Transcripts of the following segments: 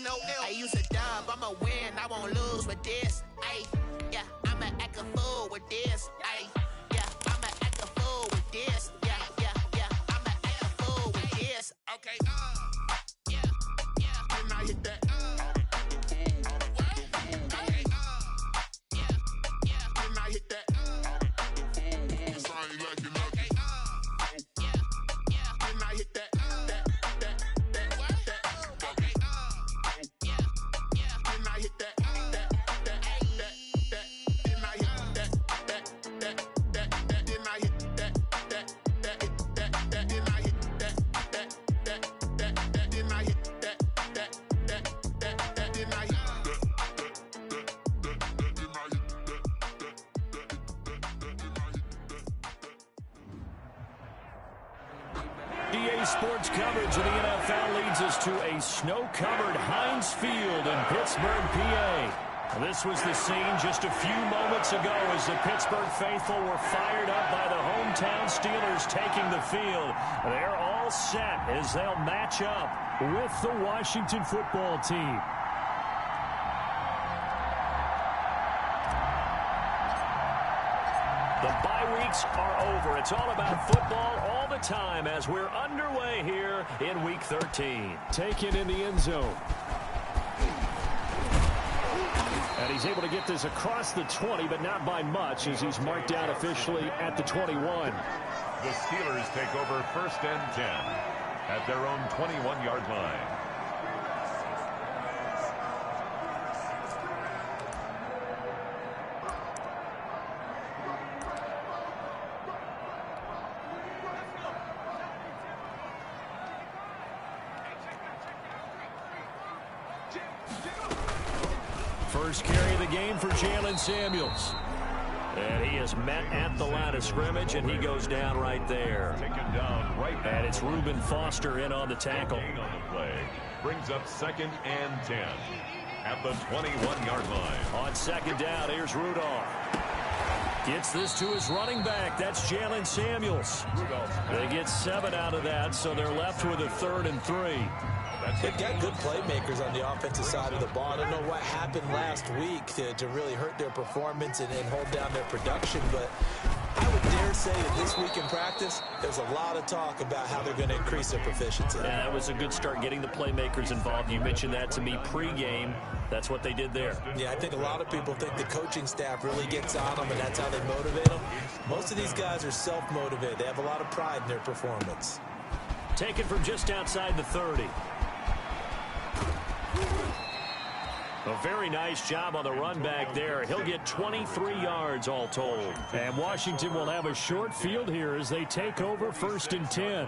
no L. I use a dub, I'ma win, I won't lose with this. Ay, yeah, I'ma act a fool with this. Ay, yeah, I'ma act a fool with this. Yeah, I'ma act a fool with this. Okay, yeah, and I hit that. Sports coverage of the NFL leads us to a snow-covered Heinz Field in Pittsburgh, PA. This was the scene just a few moments ago as the Pittsburgh faithful were fired up by the hometown Steelers taking the field. They're all set as they'll match up with the Washington football team. The bye weeks are over. It's all about football all the time as we're underway here in Week 13. Taken in the end zone. And he's able to get this across the 20, but not by much as he's marked down officially at the 21. The Steelers take over 1st and 10 at their own 21-yard line. First carry of the game for Jalen Samuels. And he is met at the line of scrimmage, and he goes down right there. Taken down right now. And it's Reuben Foster in on the tackle. On the play. Brings up 2nd and 10 at the 21-yard line. On 2nd down, here's Rudolph. Gets this to his running back. That's Jalen Samuels. They get 7 out of that, so they're left with a 3rd and 3. They've got good playmakers on the offensive side of the ball. I don't know what happened last week to really hurt their performance and hold down their production, but I would dare say that this week in practice, there's a lot of talk about how they're going to increase their proficiency. Yeah, that was a good start getting the playmakers involved. You mentioned that to me pregame. That's what they did there. Yeah, I think a lot of people think the coaching staff really gets on them, and that's how they motivate them. Most of these guys are self-motivated. They have a lot of pride in their performance. Taken from just outside the 30. A very nice job on the run back there. He'll get 23 yards all told. And Washington will have a short field here as they take over 1st and 10.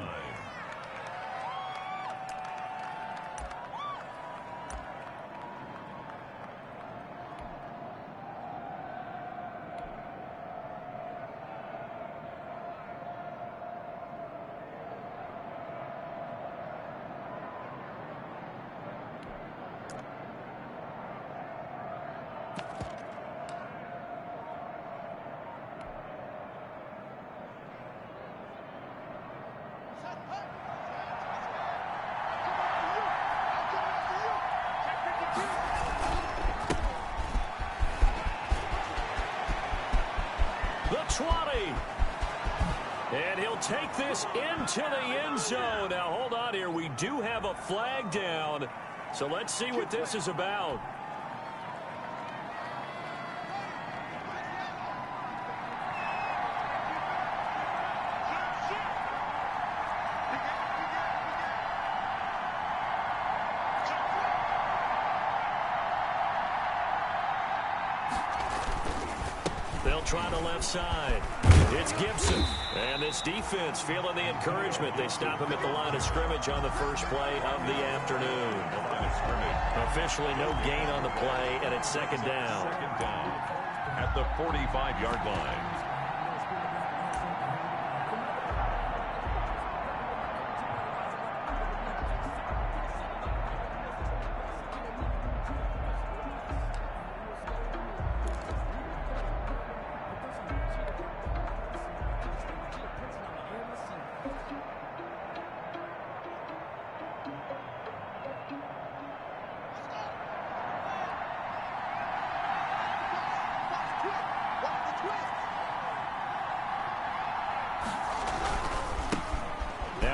And he'll take this into the end zone. Now, hold on here. We do have a flag down. So let's see what this is about. They'll try the left side. It's Gibson. And this defense feeling the encouragement. They stop him at the line of scrimmage on the first play of the afternoon. Officially no gain on the play, and it's 2nd down. 2nd down at the 45-yard line.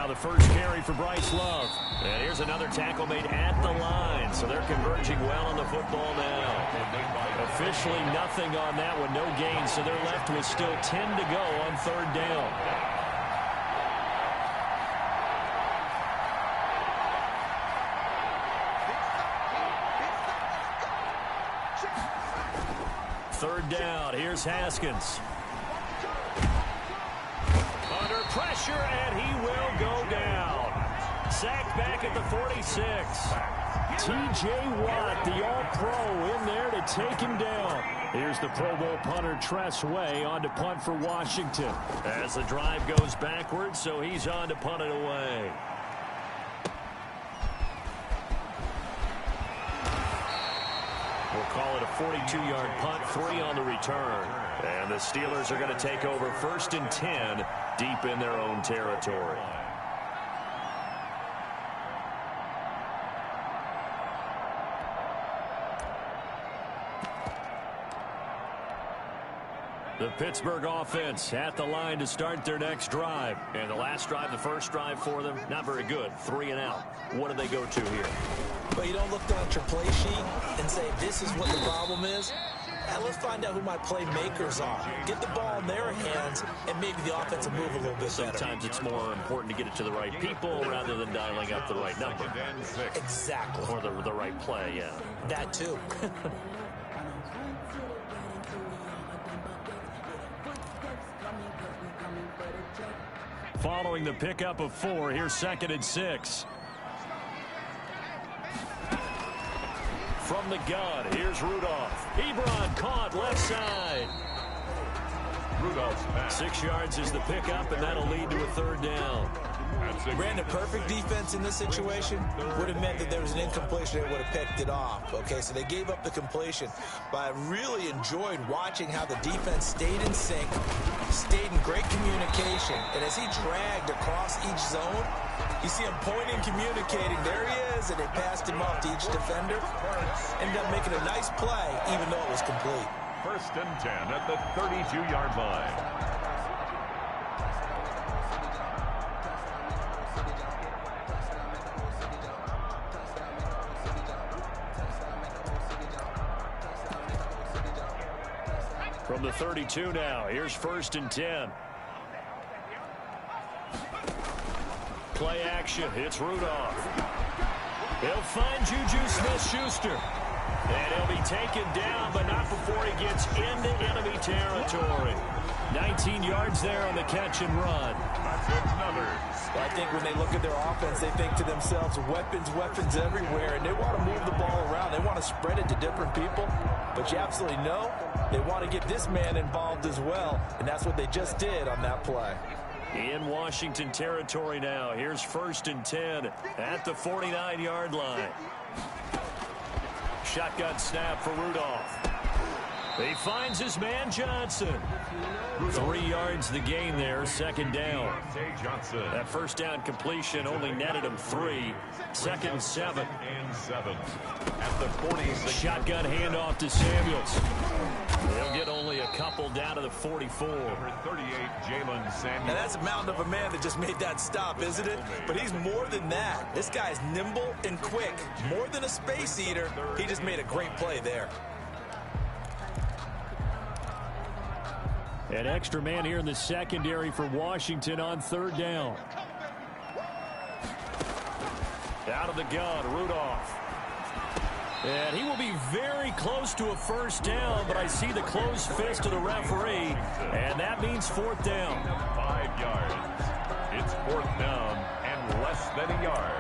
the first carry for Bryce Love. And here's another tackle made at the line. So they're converging well on the football now. Officially nothing on that one, no gain. So they're left with still 10 to go on third down. Third down, here's Haskins. Under pressure, and he will go down. Sacked back at the 46. T.J. Watt, the All-Pro, in there to take him down. Here's the Pro Bowl punter, Tress Way, on to punt for Washington. As the drive goes backwards, so he's on to punt it away. We'll call it a 42-yard punt, 3 on the return. And the Steelers are going to take over 1st and 10 deep in their own territory. The Pittsburgh offense at the line to start their next drive. And the last drive, the first drive for them, not very good. 3 and out. What do they go to here? But you don't look down at your play sheet and say, this is what the problem is. Let's find out who my playmakers are. Get the ball in their hands, and maybe the offense will move a little bit better. Sometimes it's more important to get it to the right people rather than dialing up the right number. Exactly. Or the right play, yeah. That too. Following the pickup of 4, here's 2nd and 6. From the gun, here's Rudolph. Ebron caught left side. Rudolph's pass. 6 yards is the pickup, and that'll lead to a 3rd down. Brandon, perfect defense in this situation would have meant that there was an incompletion. They would have picked it off. Okay, so they gave up the completion. But I really enjoyed watching how the defense stayed in sync, stayed in great communication. And as he dragged across each zone, you see him pointing, communicating. There he is, and they passed him off to each defender. Ended up making a nice play, even though it was complete. 1st and 10 at the 32-yard line. From the 32 now, here's 1st and 10. Play action, it's Rudolph. He'll find Juju Smith-Schuster. And he'll be taken down, but not before he gets into enemy territory. 19 yards there on the catch and run. That's another. Well, I think when they look at their offense, they think to themselves, weapons everywhere, and they want to move the ball around. They want to spread it to different people. But you absolutely know they want to get this man involved as well, and that's what they just did on that play. In Washington territory now, here's 1st and 10 at the 49-yard line. Shotgun snap for Rudolph. He finds his man Johnson. 3 yards the gain there, 2nd down. That 1st down completion only netted him 3. 2nd and 7. At the 46. Shotgun handoff to Samuels. They'll get only a couple down to the 44. Number 38, Jalen Samuels. Now that's a mountain of a man that just made that stop, isn't it? But he's more than that. This guy's nimble and quick. More than a space eater. He just made a great play there. An extra man here in the secondary for Washington on 3rd down. Out of the gun, Rudolph. And he will be very close to a 1st down, but I see the closed fist of the referee, and that means 4th down. 5 yards. It's 4th down and less than a yard.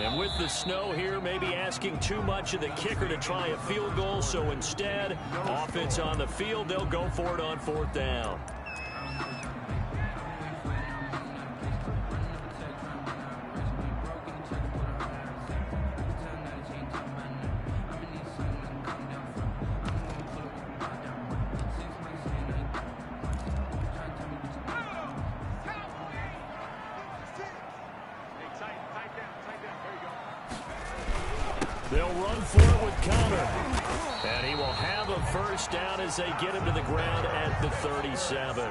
And with the snow here, maybe asking too much of the kicker to try a field goal, so instead, offense on the field, they'll go for it on 4th down. They'll run for it with Connor. And he will have a first down as they get him to the ground at the 37.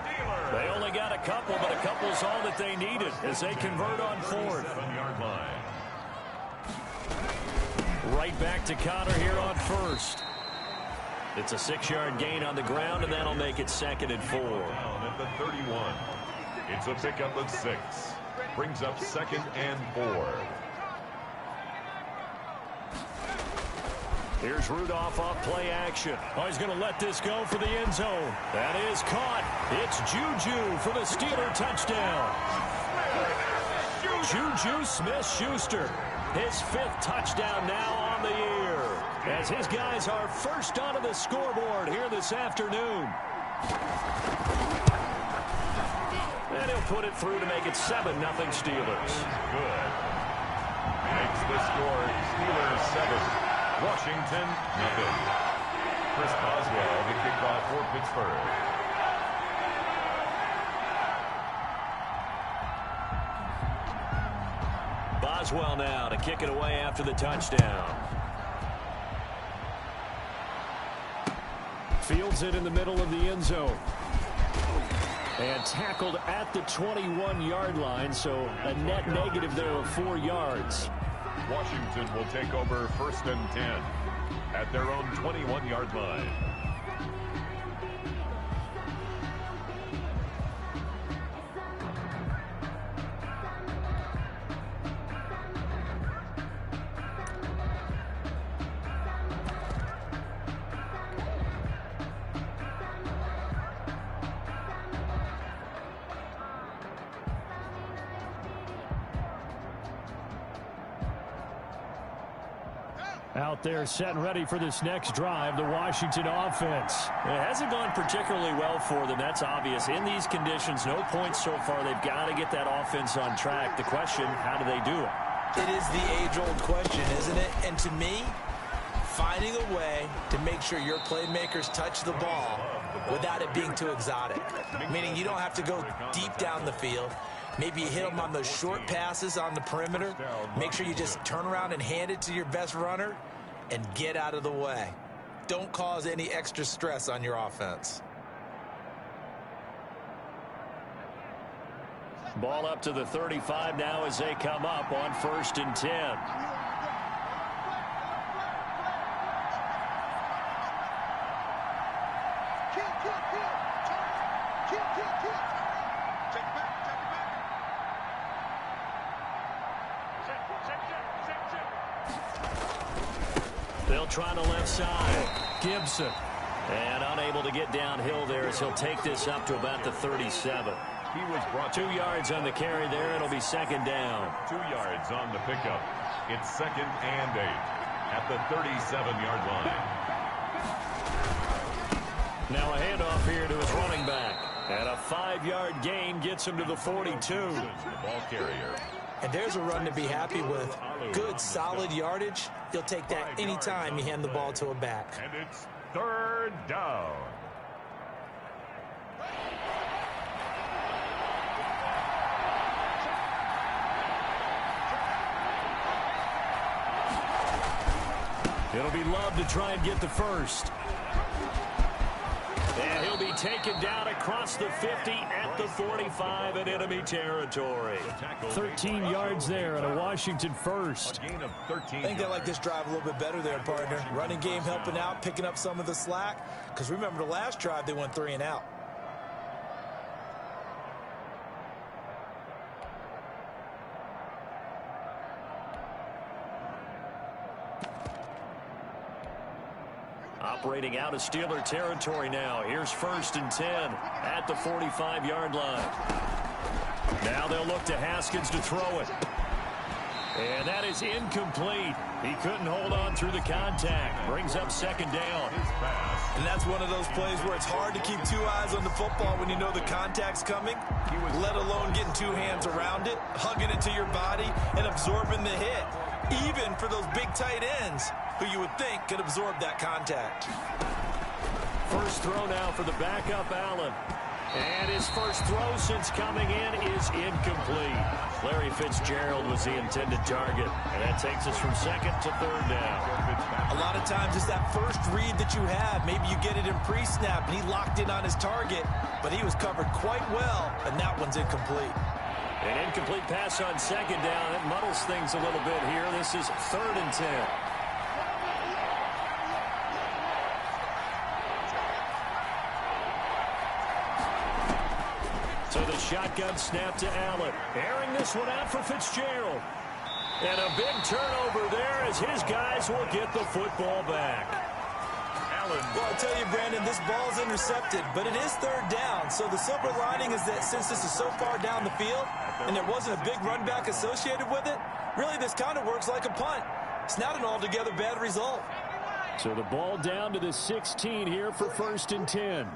They only got a couple, but a couple's all that they needed as they convert on fourth. Right back to Connor here on first. It's a 6-yard gain on the ground, and that'll make it 2nd and 4. Down at the 31. It's a pickup of 6. Brings up 2nd and 4. Here's Rudolph off play action. Oh, he's going to let this go for the end zone. That is caught. It's Juju for the Steeler touchdown. Juju Smith-Schuster, his 5th touchdown now on the year, as his guys are first onto the scoreboard here this afternoon. And he'll put it through to make it 7-0 Steelers. Good. Makes the score Steelers 7. Washington, nothing. Chris Boswell, the kickoff for Pittsburgh. Boswell now to kick it away after the touchdown. Fields it in the middle of the end zone. And tackled at the 21-yard line, so a net negative there of 4 yards. Washington will take over 1st and 10 at their own 21-yard line. Out there set and ready for this next drive, the Washington offense. It hasn't gone particularly well for them, that's obvious. In these conditions, no points so far. They've got to get that offense on track. The question, how do they do it? It is the age-old question, isn't it? And to me, finding a way to make sure your playmakers touch the ball without it being too exotic. Meaning you don't have to go deep down the field. Maybe you hit them on those short passes on the perimeter. Make sure you just turn around and hand it to your best runner and get out of the way. Don't cause any extra stress on your offense. Ball up to the 35 now as they come up on 1st and 10. They'll try the left side. Gibson. And unable to get downhill there as he'll take this up to about the 37. He was brought 2 yards on the carry there. It'll be 2nd down. 2 yards on the pickup. It's 2nd and 8 at the 37-yard line. Now a handoff here to his running back. And a 5-yard gain gets him to the 42. The ball carrier. And there's a run to be happy with. Good, solid yardage. You'll take that anytime you hand the ball to a back. And it's 3rd down. It'll be Love to try and get the first. And he'll be taken down across the 50 at the 45 in enemy territory. 13 yards there and a Washington first. A gain of 13. I think they like this drive a little bit better there, partner. Running game helping out, picking up some of the slack. Because remember the last drive, they went 3 and out. Operating out of Steeler territory now. Here's 1st and 10 at the 45-yard line. Now they'll look to Haskins to throw it. And that is incomplete. He couldn't hold on through the contact. Brings up 2nd down. And that's one of those plays where it's hard to keep 2 eyes on the football when you know the contact's coming, let alone getting 2 hands around it, hugging it to your body, and absorbing the hit. Even for those big tight ends who you would think could absorb that contact. First throw now for the backup, Allen. And his first throw since coming in is incomplete. Larry Fitzgerald was the intended target. And that takes us from second to third down. A lot of times it's that first read that you have. Maybe you get it in pre-snap, and he locked in on his target, but he was covered quite well, and that one's incomplete. An incomplete pass on second down. It muddles things a little bit here. This is 3rd and 10. So the shotgun snap to Allen. Airing this one out for Fitzgerald. And a big turnover there as his guys will get the football back. Allen. Well, I'll tell you, Brandon, this ball's intercepted, but it is 3rd down. So the silver lining is that since this is so far down the field and there wasn't a big run back associated with it, really this kind of works like a punt. It's not an altogether bad result. So the ball down to the 16 here for 1st and 10.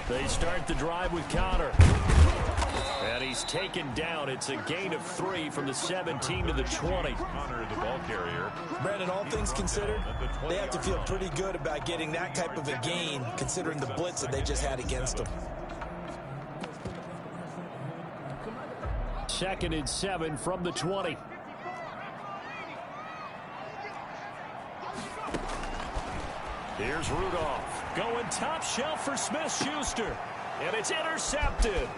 They start the drive with Connor. And he's taken down. It's a gain of 3 from the 17 to the 20. Connor, the ball carrier. Brandon, all things considered, they have to feel pretty good about getting that type of a gain, considering the blitz that they just had against them. 2nd and 7 from the 20. Here's Rudolph. Going top shelf for Smith-Schuster. And it's intercepted.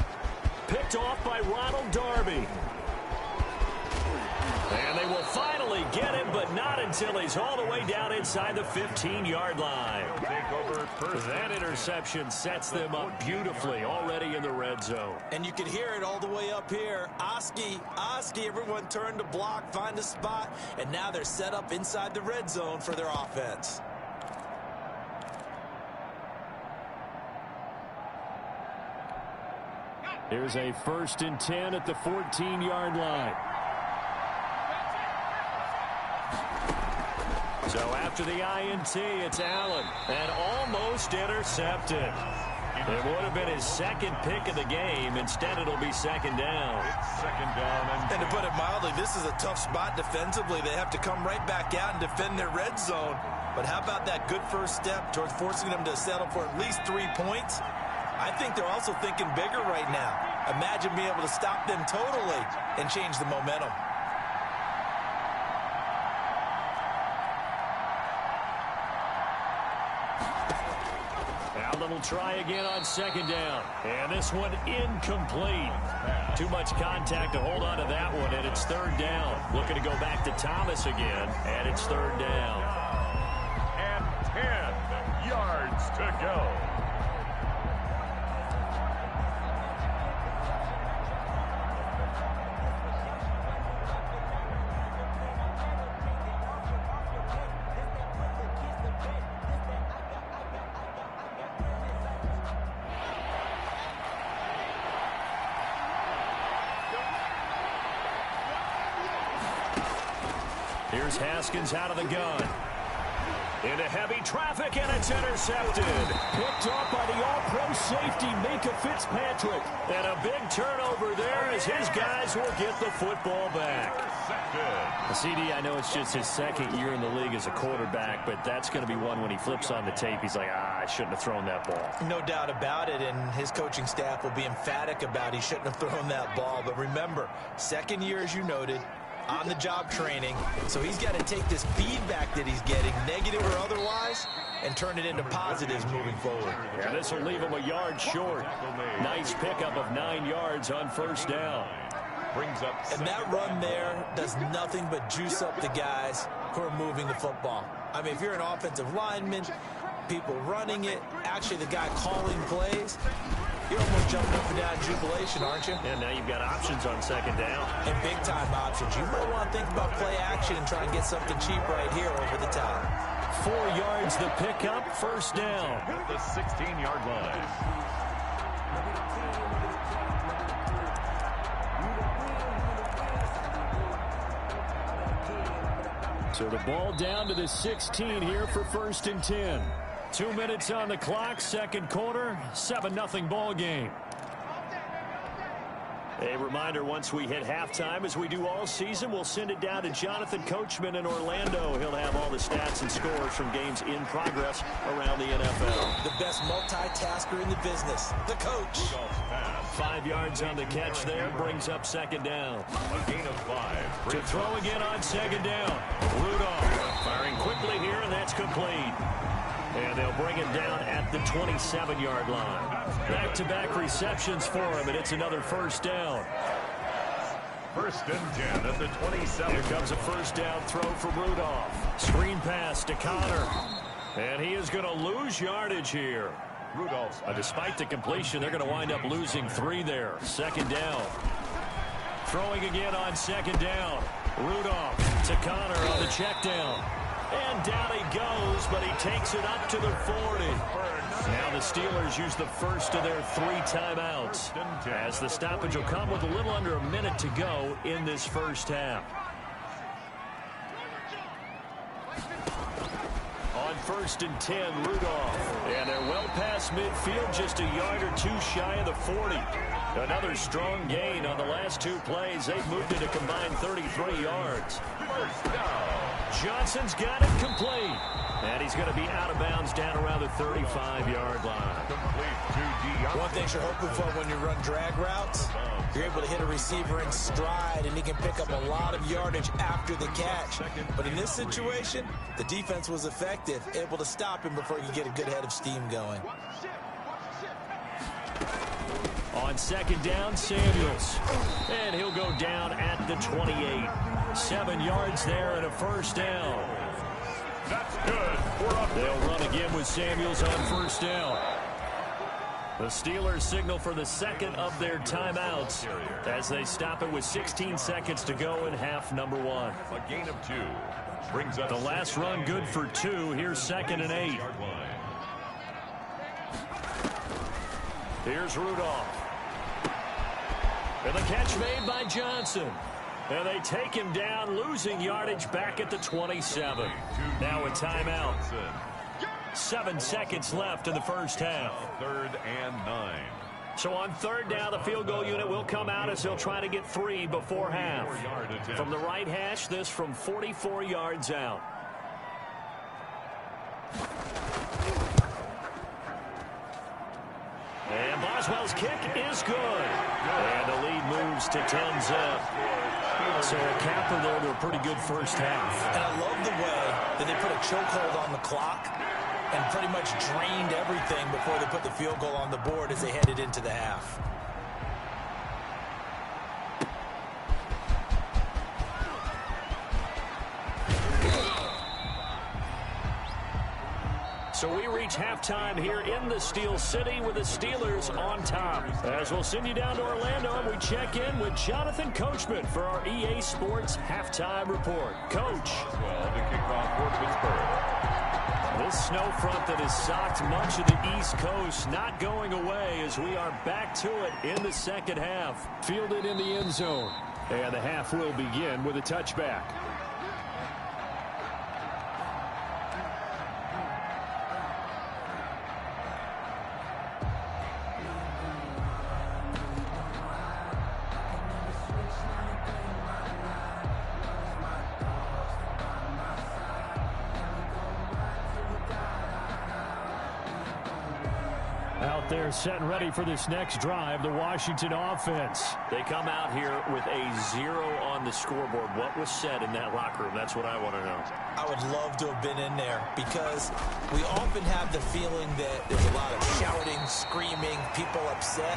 Picked off by Ronald Darby. And they will finally get him, but not until he's all the way down inside the 15-yard line. That interception sets them up beautifully already in the red zone. And you can hear it all the way up here. Oski, everyone turned to block, find a spot, and now they're set up inside the red zone for their offense. Here's a 1st and 10 at the 14-yard line. So after the INT, it's Allen. And almost intercepted. It would have been his 2nd pick of the game. Instead, it'll be 2nd down. It's 2nd down. And to put it mildly, this is a tough spot defensively. They have to come right back out and defend their red zone. But how about that good first step towards forcing them to settle for at least 3 points? I think they're also thinking bigger right now. Imagine being able to stop them totally and change the momentum. Allen will try again on 2nd down. And this one incomplete. Too much contact to hold on to that one, and it's 3rd down. Looking to go back to Thomas again, and it's 3rd down. And 10 yards to go. Here's Haskins out of the gun. Into heavy traffic, and it's intercepted. Picked off by the all-pro safety, Minka Fitzpatrick. And a big turnover there as his guys will get the football back. CD, I know it's just his 2nd year in the league as a quarterback, but that's going to be one when he flips on the tape. He's like, I shouldn't have thrown that ball. No doubt about it, and his coaching staff will be emphatic about he shouldn't have thrown that ball. But remember, 2nd year, as you noted, on-the-job training, so he's got to take this feedback that he's getting, negative or otherwise, and turn it into positives moving forward. Yeah, this will leave him a yard short. Nice pickup of 9 yards on 1st down. And that run there does nothing but juice up the guys who are moving the football. I mean, if you're an offensive lineman, people running it, actually the guy calling plays, you're almost jumping up and down in jubilation, aren't you? And now you've got options on 2nd down. And big-time options. You might want to think about play action and try and get something cheap right here over the top. 4 yards the pickup, 1st down. At the 16-yard line. So the ball down to the 16 here for 1st and 10. 2 minutes on the clock, 2nd quarter, 7-0 ball game. A reminder, once we hit halftime, as we do all season, we'll send it down to Jonathan Coachman in Orlando. He'll have all the stats and scores from games in progress around the NFL. The best multitasker in the business, the coach. 5 yards on the catch there, brings up second down. A gain of 5. To throw again on second down. Rudolph firing quickly here, and that's complete. And they'll bring him down at the 27-yard line. Back-to-back receptions for him, and it's another first down. First and 10 at the 27. Here comes a first down throw for Rudolph. Screen pass to Connor. And he is going to lose yardage here. Rudolph's despite the completion, they're going to wind up losing 3 there. Second down. Throwing again on second down. Rudolph to Connor on the check down. And down he goes, but he takes it up to the 40. Now the Steelers use the first of their 3 timeouts, as the stoppage will come with a little under a minute to go in this first half. On first and 10, Rudolph. And they're well past midfield, just a yard or 2 shy of the 40. Another strong gain on the last 2 plays. They've moved it a combined 33 yards. Johnson's got it complete. And he's going to be out of bounds down around the 35-yard line. One thing you're hoping for when you run drag routes, you're able to hit a receiver in stride, and he can pick up a lot of yardage after the catch. But in this situation, the defense was effective, able to stop him before he could get a good head of steam going. On second down, Samuels. And he'll go down at the 28. 7 yards there and a first down. That's good. They'll run again with Samuels on first down. The Steelers signal for the second of their timeouts as they stop it with 16 seconds to go in half number 1. A gain of 2. Brings up the last run good for 2. Here's second and 8. Here's Rudolph. And the catch made by Johnson. And they take him down, losing yardage back at the 27. Now a timeout. 7 seconds left in the first half. 3rd and 9. So on third down, the field goal unit will come out as they'll try to get 3 before half. From the right hash, this from 44 yards out. And Boswell's kick is good. And the lead moves to 10-zip. So a capper there to a pretty good first half. And I love the way that they put a chokehold on the clock and pretty much drained everything before they put the field goal on the board as they headed into the half. So we reach halftime here in the Steel City with the Steelers on top. As we'll send you down to Orlando and we check in with Jonathan Coachman for our EA Sports Halftime Report. Coach. Well, the kickoff for Pittsburgh. This snow front that has socked much of the East Coast not going away as we are back to it in the second half. Fielded in the end zone. And the half will begin with a touchback. They're set and ready for this next drive, the Washington offense. They come out here with a 0 on the scoreboard. What was said in that locker room? That's what I want to know. I would love to have been in there because we often have the feeling that there's a lot of shouting, screaming, people upset.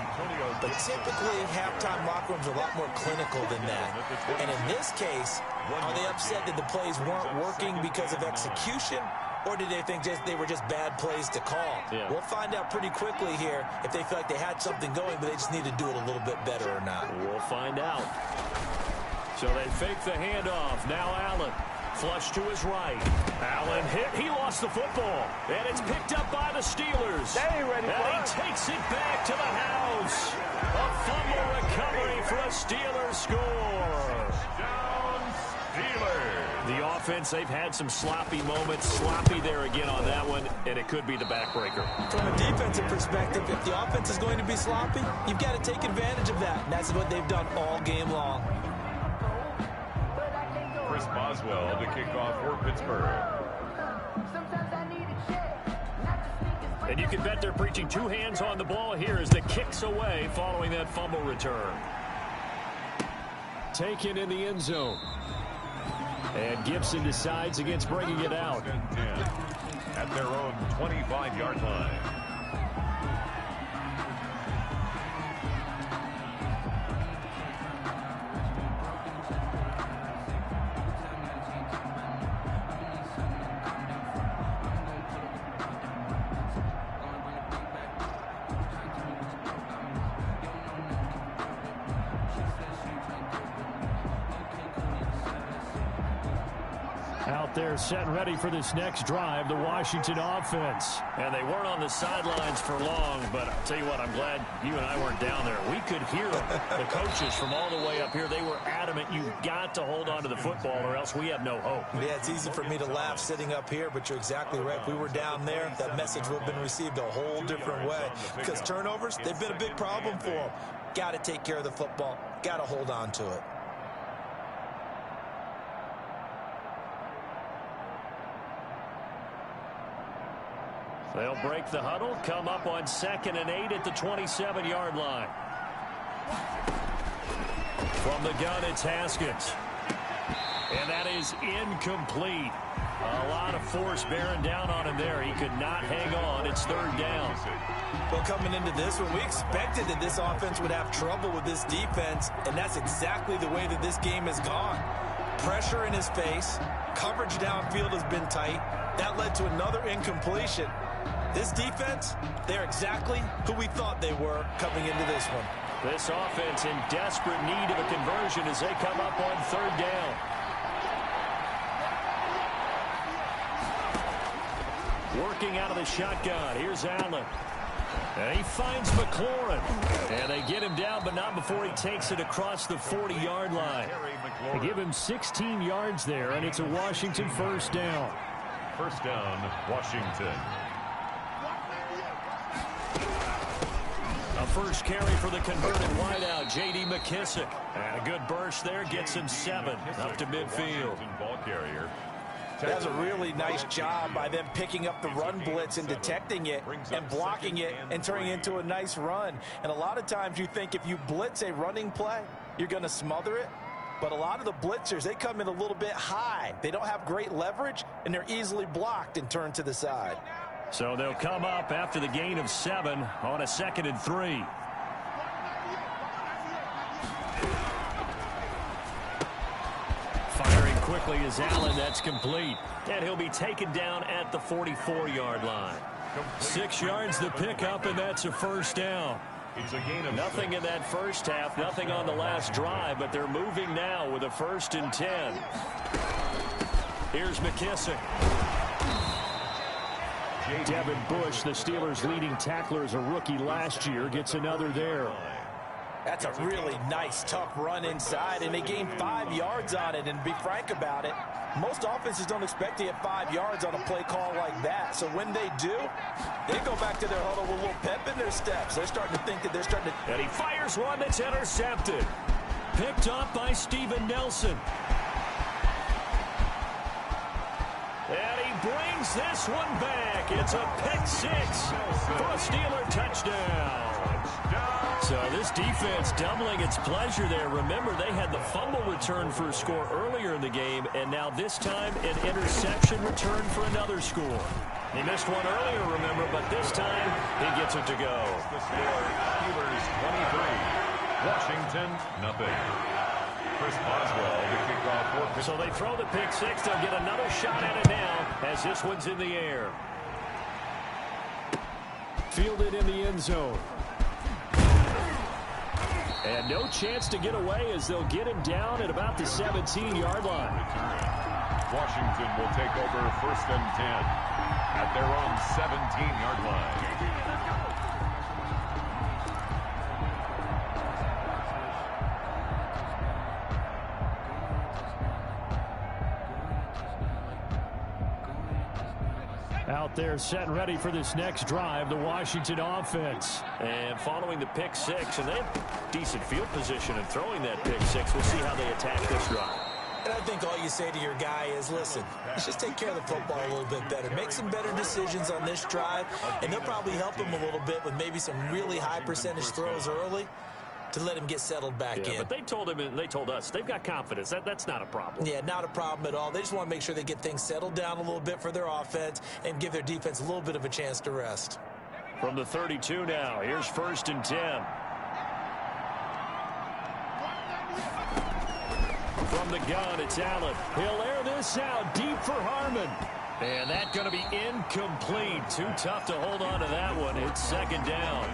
But typically, halftime locker rooms are a lot more clinical than that. And in this case, are they upset that the plays weren't working because of execution? Or did they think they were just bad plays to call? Yeah. We'll find out pretty quickly here if they feel like they had something going, but they just need to do it a little bit better or not. We'll find out. So they fake the handoff. Now Allen. Flush to his right. Allen hit. He lost the football. And it's picked up by the Steelers. They ain't ready for and us. He takes it back to the house. A fumble recovery for a Steelers score. Down Steelers. The offense, they've had some sloppy moments. Sloppy there again on that one, and it could be the backbreaker. From a defensive perspective, if the offense is going to be sloppy, you've got to take advantage of that. And that's what they've done all game long. Chris Boswell to kick off for Pittsburgh. And you can bet they're preaching two hands on the ball here as the kick's away following that fumble return. Taken in the end zone. And Gibson decides against bringing it out. At their own 25-yard line. Out there set and ready for this next drive, the Washington offense. And they weren't on the sidelines for long, but I'll tell you what, I'm glad you and I weren't down there. We could hear them, the coaches from all the way up here. They were adamant, you've got to hold on to the football or else we have no hope. Yeah, it's easy for me to laugh sitting up here, but you're exactly right. If we were down there, that message would have been received a whole different way. Because turnovers, they've been a big problem for them. Got to take care of the football. Got to hold on to it. They'll break the huddle, come up on 2nd and 8 at the 27-yard line. From the gun, it's Haskins. And that is incomplete. A lot of force bearing down on him there. He could not hang on. It's 3rd down. Well, coming into this one, we expected that this offense would have trouble with this defense, and that's exactly the way that this game has gone. Pressure in his face. Coverage downfield has been tight. That led to another incompletion. This defense, they're exactly who we thought they were coming into this one. This offense in desperate need of a conversion as they come up on 3rd down. Working out of the shotgun. Here's Allen. And he finds McLaurin. And they get him down, but not before he takes it across the 40-yard line. They give him 16 yards there, and it's a Washington 1st down. 1st down, Washington. A first carry for the converted wideout, J.D. McKissick. And a good burst there gets him 7 up to midfield. Ball carrier. That's a really nice job by them picking up the run blitz and detecting it and blocking it and turning it into a nice run. And a lot of times you think if you blitz a running play, you're going to smother it. But a lot of the blitzers, they come in a little bit high. They don't have great leverage, and they're easily blocked and turned to the side. So they'll come up after the gain of 7 on a 2nd and 3. Firing quickly is Allen. That's complete. And he'll be taken down at the 44-yard line. 6 yards the pickup, and that's a 1st down. It's a gain of nothing in that first half, nothing on the last drive, but they're moving now with a 1st and 10. Here's McKissick. Devin Bush, the Steelers' leading tackler as a rookie last year, gets another there. That's a really nice, tough run inside, and they gained 5 yards on it. And to be frank about it, most offenses don't expect to get 5 yards on a play call like that. So when they do, they go back to their huddle with a little pep in their steps. They're starting to think that they're starting to... And he fires one that's intercepted. Picked up by Steven Nelson. And he brings this one back. It's a pick 6 for a Steeler touchdown. So this defense doubling its pleasure there. Remember, they had the fumble return for a score earlier in the game, and now this time an interception return for another score. He missed one earlier, remember, but this time he gets it to go. The score, Steelers 23, Washington nothing. Chris Boswell to kick off for. So they throw the pick 6. They'll get another shot at it now as this one's in the air. Fielded in the end zone. And no chance to get away as they'll get him down at about the 17-yard line. Washington will take over 1st and 10 at their own 17-yard line. out there setting ready for this next drive, the Washington offense. And following the pick six, and they have decent field position in throwing that pick six. We'll see how they attack this drive. And I think all you say to your guy is, listen, let's just take care of the football a little bit better. Make some better decisions on this drive, and they'll probably help him a little bit with maybe some really high percentage throws early to let him get settled back in. But they told him, and they told us, they've got confidence. That's not a problem. Yeah, not a problem at all. They just want to make sure they get things settled down a little bit for their offense and give their defense a little bit of a chance to rest. From the 32 now, here's 1st and 10. From the gun, it's Allen. He'll air this out deep for Harmon. And that's going to be incomplete. Too tough to hold on to that one. It's 2nd down.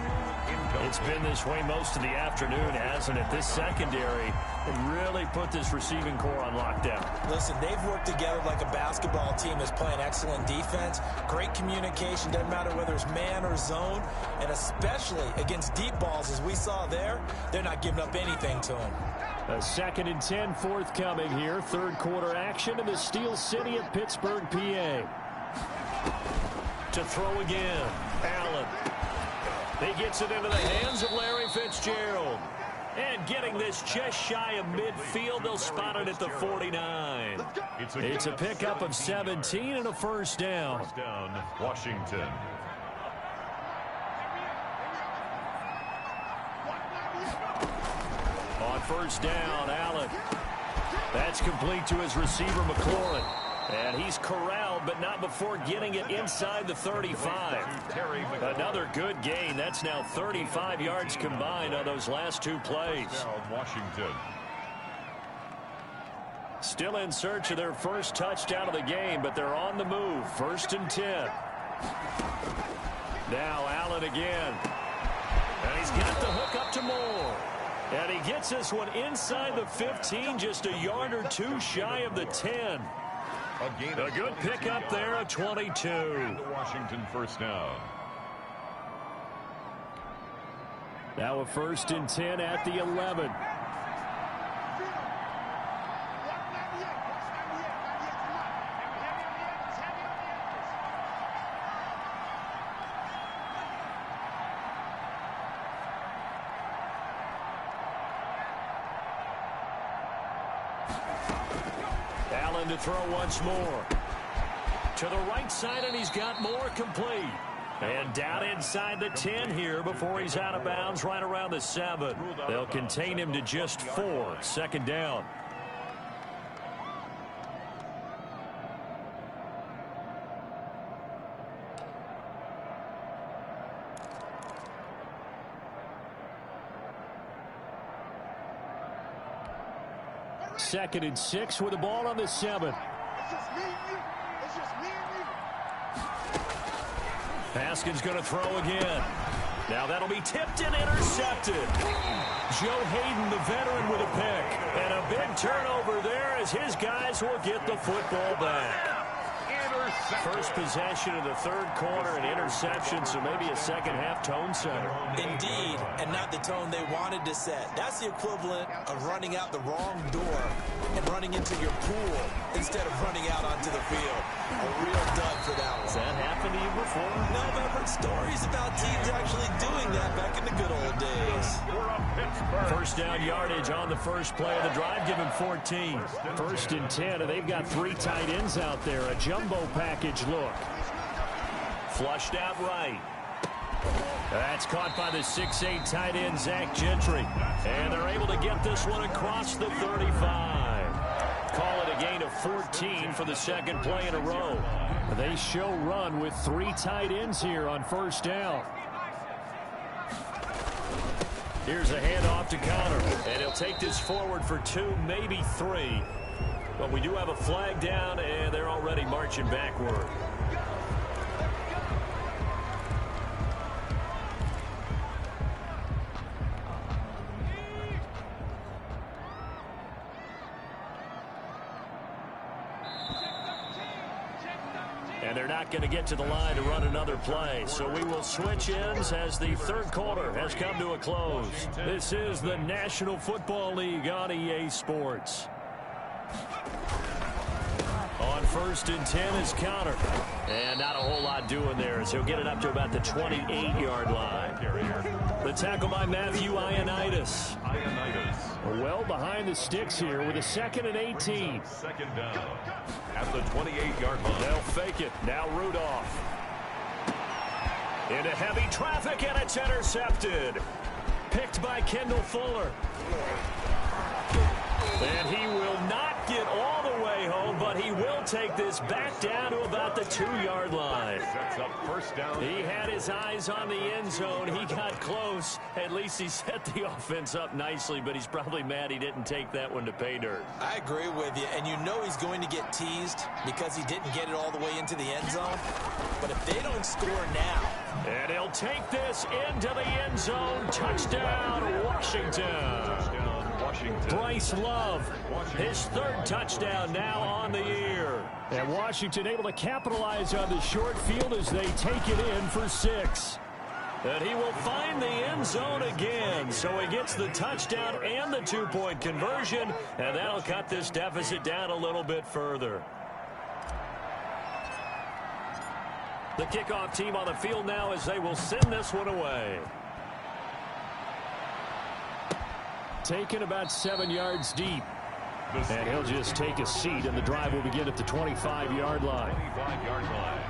It's been this way most of the afternoon, hasn't it? This secondary really put this receiving core on lockdown. Listen, they've worked together like a basketball team that's playing excellent defense. Great communication, doesn't matter whether it's man or zone. And especially against deep balls, as we saw there, they're not giving up anything to them. A 2nd and 10 forthcoming here. 3rd quarter action in the Steel City of Pittsburgh, PA. To throw again, Allen. He gets it into the hands of Larry Fitzgerald. And getting this just shy of midfield, they'll spot it at the 49. It's a pickup of 17 and a 1st down. First down, Washington. On 1st down, Allen. That's complete to his receiver, McLaurin. And he's corralled, but not before getting it inside the 35. Another good gain. That's now 35 yards combined on those last 2 plays. Washington. Still in search of their first touchdown of the game, but they're on the move. 1st and 10. Now Allen again. And he's got the hook up to Moore. And he gets this one inside the 15, just a yard or 2 shy of the 10. A good pickup there, a 22. Washington 1st down. Now a 1st and 10 at the 11. Allen to throw once more. To the right side, and he's got more complete. And down inside the 10 here before he's out of bounds right around the 7. They'll contain him to just 4. 2nd down. Second and 6 with the ball on the 7. Haskins going to throw again. Now that'll be tipped and intercepted. Joe Hayden, the veteran, with a pick. And a big turnover there as his guys will get the football back. First possession of the 3rd quarter, an interception, so maybe a second-half tone setter. Indeed, and not the tone they wanted to set. That's the equivalent of running out the wrong door and running into your pool instead of running out onto the field. A real dud for that one. Has that happened to you before? No, but I've heard stories about teams actually doing that back in the good old days. 1st down yardage on the first play of the drive, given 14. 1st and 10, and they've got 3 tight ends out there. A jumbo package look. Flushed out right. That's caught by the 6'8 tight end, Zach Gentry. And they're able to get this one across the 35. Call it a gain of 14 for the 2nd play in a row. They show run with 3 tight ends here on 1st down. Here's a handoff to Connor. And he'll take this forward for 2, maybe 3. But we do have a flag down, and they're already marching backward. And they're not going to get to the line to run another play. So we will switch ends as the 3rd quarter has come to a close. This is the National Football League on EA Sports. On 1st and 10 is Connor. And not a whole lot doing there, as he'll get it up to about the 28-yard line. The tackle by Matthew Ioannidis. Well behind the sticks here with a 2nd and 18. Second down at the 28-yard line. They'll fake it. Now Rudolph. Into heavy traffic, and it's intercepted. Picked by Kendall Fuller. And he will not get all the way home, but he will take this back down to about the 2-yard line. Sets up first down. He had his eyes on the end zone. He got close. At least he set the offense up nicely, but he's probably mad he didn't take that one to pay dirt. I agree with you, and you know he's going to get teased because he didn't get it all the way into the end zone. But if they don't score now. And he'll take this into the end zone. Touchdown, Washington. Bryce Love, his 3rd touchdown now on the year. And Washington able to capitalize on the short field as they take it in for 6. And he will find the end zone again. So he gets the touchdown and the 2-point conversion. And that'll cut this deficit down a little bit further. The kickoff team on the field now as they will send this one away. Taken about 7 yards deep. And he'll just take a seat, and the drive will begin at the 25-yard line. 25-yard line.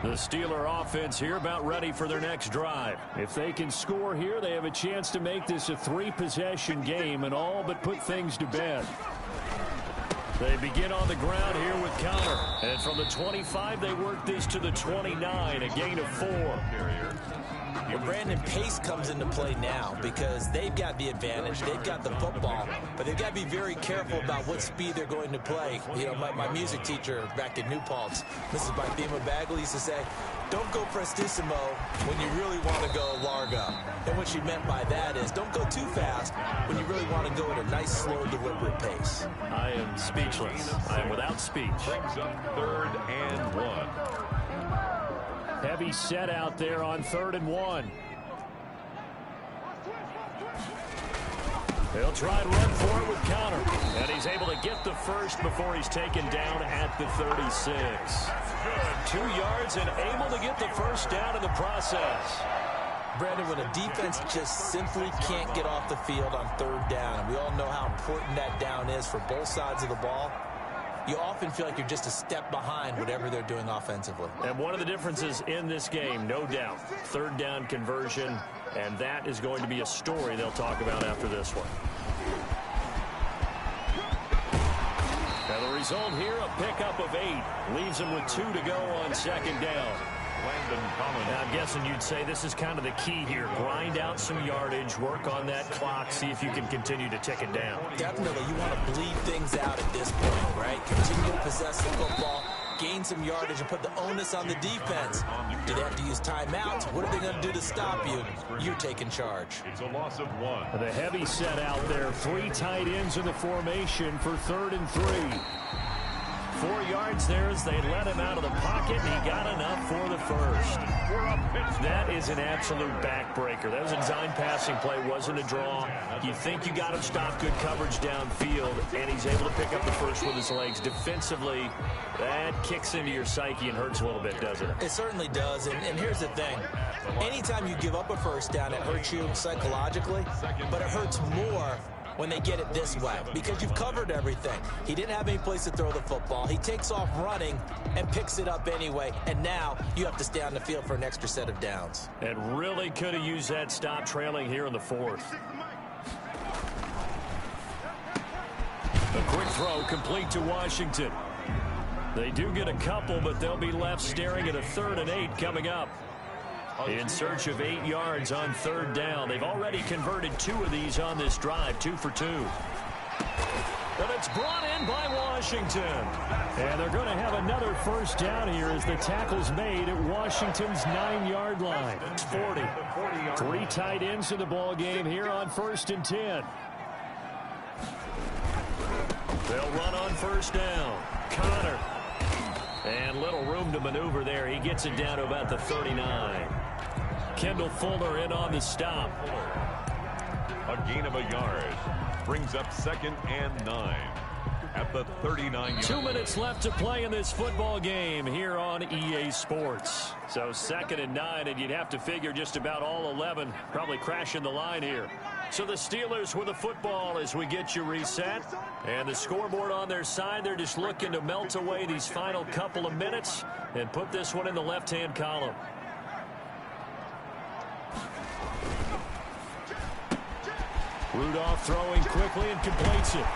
The Steeler offense here about ready for their next drive. If they can score here, they have a chance to make this a 3-possession game and all but put things to bed. They begin on the ground here with Connor. And from the 25, they work this to the 29, a gain of 4. Well, Brandon, pace comes into play now because they've got the advantage. They've got the football, but they've got to be very careful about what speed they're going to play. You know, my music teacher back in New Paltz, Mrs. Bythema Bagley, used to say, don't go prestissimo when you really want to go largo. And what she meant by that is don't go too fast when you really want to go at a nice, slow, deliberate pace. I am speechless. I am without speech. Brings up 3rd and 1. Heavy set out there on 3rd and 1. He'll try and run for it with Connor. And he's able to get the first before he's taken down at the 36. 2 yards and able to get the first down in the process. Brandon, when a defense just simply can't get off the field on 3rd down, and we all know how important that down is for both sides of the ball, you often feel like you're just a step behind whatever they're doing offensively. And one of the differences in this game, no doubt, 3rd down conversion, and that is going to be a story they'll talk about after this one. And the result here, a pickup of 8. Leaves them with 2 to go on 2nd down. Now, I'm guessing you'd say this is kind of the key here. Grind out some yardage, work on that clock, see if you can continue to tick it down. Definitely, you want to bleed things out at this point, right? Continue to possess the football, gain some yardage, and put the onus on the defense. Do they have to use timeouts? What are they going to do to stop you? You're taking charge. It's a loss of 1. The heavy set out there. 3 tight ends in the formation for 3rd and 3. 4 yards there as they let him out of the pocket, and he got enough for the first. That is an absolute backbreaker. That was a design passing play, wasn't a draw. You think you got him stopped, good coverage downfield, and he's able to pick up the first with his legs. Defensively, that kicks into your psyche and hurts a little bit, doesn't it? It certainly does, and here's the thing. Anytime you give up a first down, it hurts you psychologically, but it hurts more when they get it this way because you've covered everything. He didn't have any place to throw the football. He takes off running and picks it up anyway, and now you have to stay on the field for an extra set of downs. And really could have used that stop trailing here in the 4th. A quick throw complete to Washington. They do get a couple, but they'll be left staring at a 3rd and 8 coming up. In search of 8 yards on 3rd down. They've already converted 2 of these on this drive, 2 for 2. But it's brought in by Washington. And they're going to have another first down here as the tackle's made at Washington's 9-yard line. It's 40. 3 tight ends in the ball game here on 1st and 10. They'll run on first down. Connor. And little room to maneuver there. He gets it down to about the 39. Kendall Fuller in on the stop. A gain of a yard. Brings up 2nd and 9 at the 39-yard. 2 minutes left to play in this football game here on EA Sports. So 2nd and 9, and you'd have to figure just about all 11 probably crashing the line here. So the Steelers with the football as we get you reset. And the scoreboard on their side, they're just looking to melt away these final couple of minutes and put this one in the left-hand column. Rudolph throwing quickly and completes it.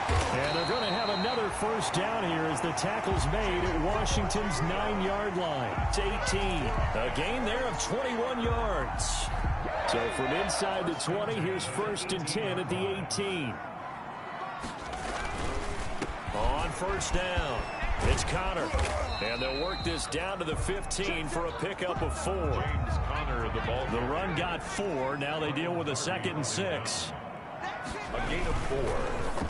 And they're going to have another first down here as the tackle's made at Washington's 9-yard line. It's 18. A gain there of 21 yards. So from inside the 20, here's 1st and 10 at the 18. On first down, it's Connor. And they'll work this down to the 15 for a pickup of 4. James Conner, the ball. The run got 4. Now they deal with a 2nd and 6. A gain of 4.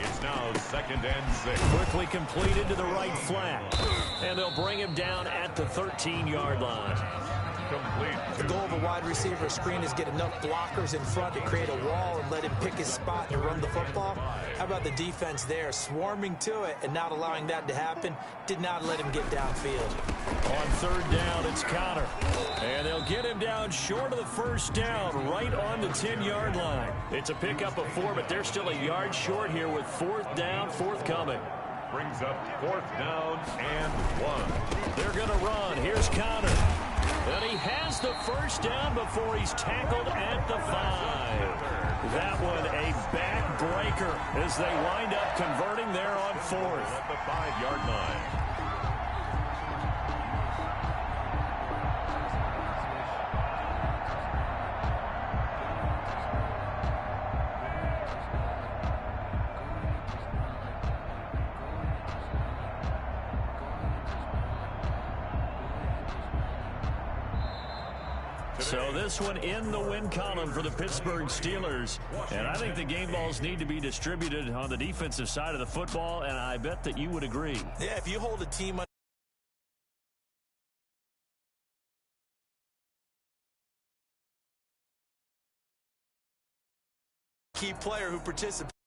It's now 2nd and 6. Quickly completed to the right flat. And they'll bring him down at the 13-yard line. Complete. The goal of a wide receiver screen is get enough blockers in front to create a wall and let him pick his spot and run the football. How about the defense there, swarming to it and not allowing that to happen? Did not let him get downfield. On 3rd down, it's Connor. And they'll get him down short of the first down, right on the 10-yard line. It's a pickup of 4, but they're still a yard short here with 4th down, forthcoming. Brings up 4th down and 1. They're going to run. Here's Connor. And he has the first down before he's tackled at the 5. That one a backbreaker as they wind up converting there on 4th. At the 5-yard line. So this one in the win column for the Pittsburgh Steelers. And I think the game balls need to be distributed on the defensive side of the football, and I bet that you would agree. Yeah, if you hold a team key player who participates.